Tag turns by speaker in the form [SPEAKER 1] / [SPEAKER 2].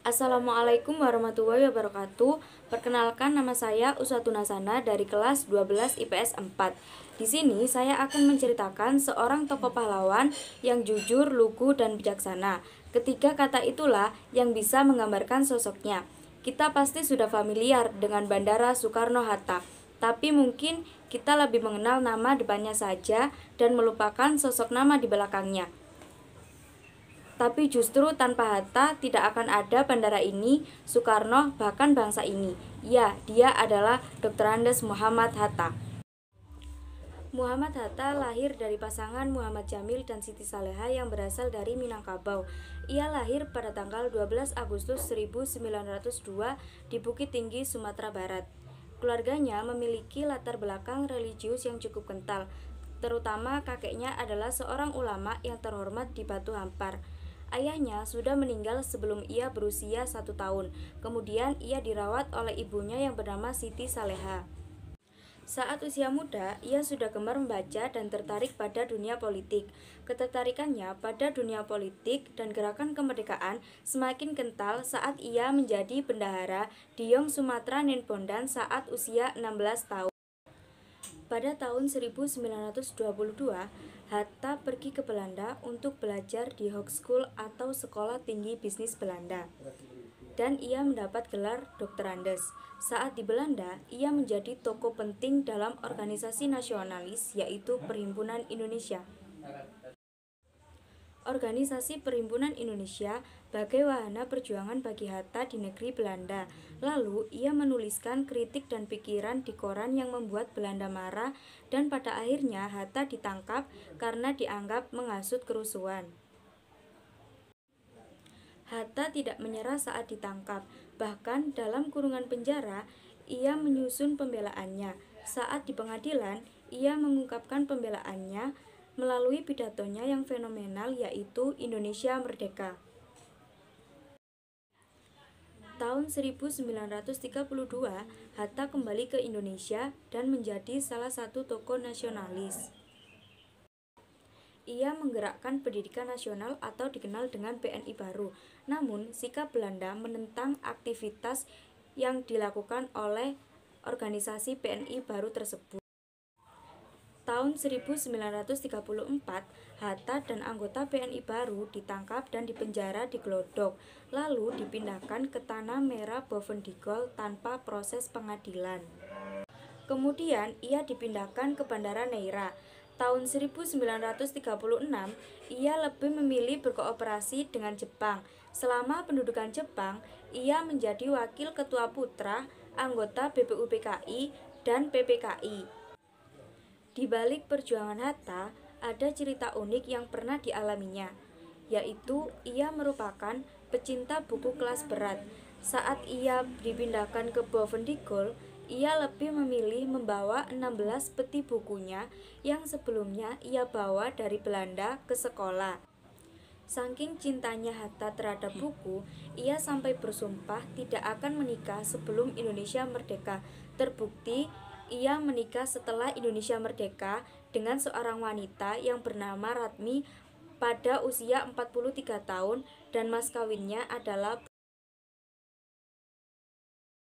[SPEAKER 1] Assalamualaikum warahmatullahi wabarakatuh. Perkenalkan, nama saya Uswatun Hasanah dari kelas 12 IPS 4. Di sini saya akan menceritakan seorang tokoh pahlawan yang jujur, lugu, dan bijaksana. Ketiga kata itulah yang bisa menggambarkan sosoknya. Kita pasti sudah familiar dengan Bandara Soekarno-Hatta, tapi mungkin kita lebih mengenal nama depannya saja dan melupakan sosok nama di belakangnya. Tapi justru tanpa Hatta tidak akan ada bandara ini, Soekarno, bahkan bangsa ini. Ya, dia adalah Dr. Andes Muhammad Hatta. Muhammad Hatta lahir dari pasangan Muhammad Jamil dan Siti Saleha yang berasal dari Minangkabau. Ia lahir pada tanggal 12 Agustus 1902 di Bukit Tinggi, Sumatera Barat. Keluarganya memiliki latar belakang religius yang cukup kental, terutama kakeknya adalah seorang ulama yang terhormat di Batu Hampar. Ayahnya sudah meninggal sebelum ia berusia 1 tahun. Kemudian ia dirawat oleh ibunya yang bernama Siti Saleha. Saat usia muda, ia sudah gemar membaca dan tertarik pada dunia politik. Ketertarikannya pada dunia politik dan gerakan kemerdekaan semakin kental saat ia menjadi bendahara di Yong Sumatra Nenpondan saat usia 16 tahun. Pada tahun 1922, Hatta pergi ke Belanda untuk belajar di Hogeschool atau Sekolah Tinggi Bisnis Belanda. Dan ia mendapat gelar Dr. Andes. Saat di Belanda, ia menjadi tokoh penting dalam organisasi nasionalis yaitu Perhimpunan Indonesia. Organisasi Perhimpunan Indonesia sebagai wahana perjuangan bagi Hatta di negeri Belanda. Lalu, ia menuliskan kritik dan pikiran di koran yang membuat Belanda marah dan pada akhirnya Hatta ditangkap karena dianggap menghasut kerusuhan. Hatta tidak menyerah saat ditangkap, bahkan dalam kurungan penjara, ia menyusun pembelaannya. Saat di pengadilan, ia mengungkapkan pembelaannya melalui pidatonya yang fenomenal yaitu Indonesia Merdeka. Tahun 1932, Hatta kembali ke Indonesia dan menjadi salah satu tokoh nasionalis. Ia menggerakkan pendidikan nasional atau dikenal dengan PNI baru. Namun, sikap Belanda menentang aktivitas yang dilakukan oleh organisasi PNI baru tersebut. Tahun 1934, Hatta dan anggota PNI baru ditangkap dan dipenjara di Glodok, lalu dipindahkan ke Tanah Merah Bovendigul tanpa proses pengadilan. Kemudian ia dipindahkan ke Bandara Neira. Tahun 1936, ia lebih memilih berkooperasi dengan Jepang. Selama pendudukan Jepang, ia menjadi wakil ketua putra, anggota BPUPKI dan PPKI. Di balik perjuangan Hatta, ada cerita unik yang pernah dialaminya, yaitu ia merupakan pecinta buku kelas berat. Saat ia dipindahkan ke Bovendigul, ia lebih memilih membawa 16 peti bukunya yang sebelumnya ia bawa dari Belanda ke sekolah. Saking cintanya Hatta terhadap buku, ia sampai bersumpah tidak akan menikah sebelum Indonesia merdeka. Terbukti, ia menikah setelah Indonesia merdeka dengan seorang wanita yang bernama Ratmi pada usia 43 tahun dan mas kawinnya adalah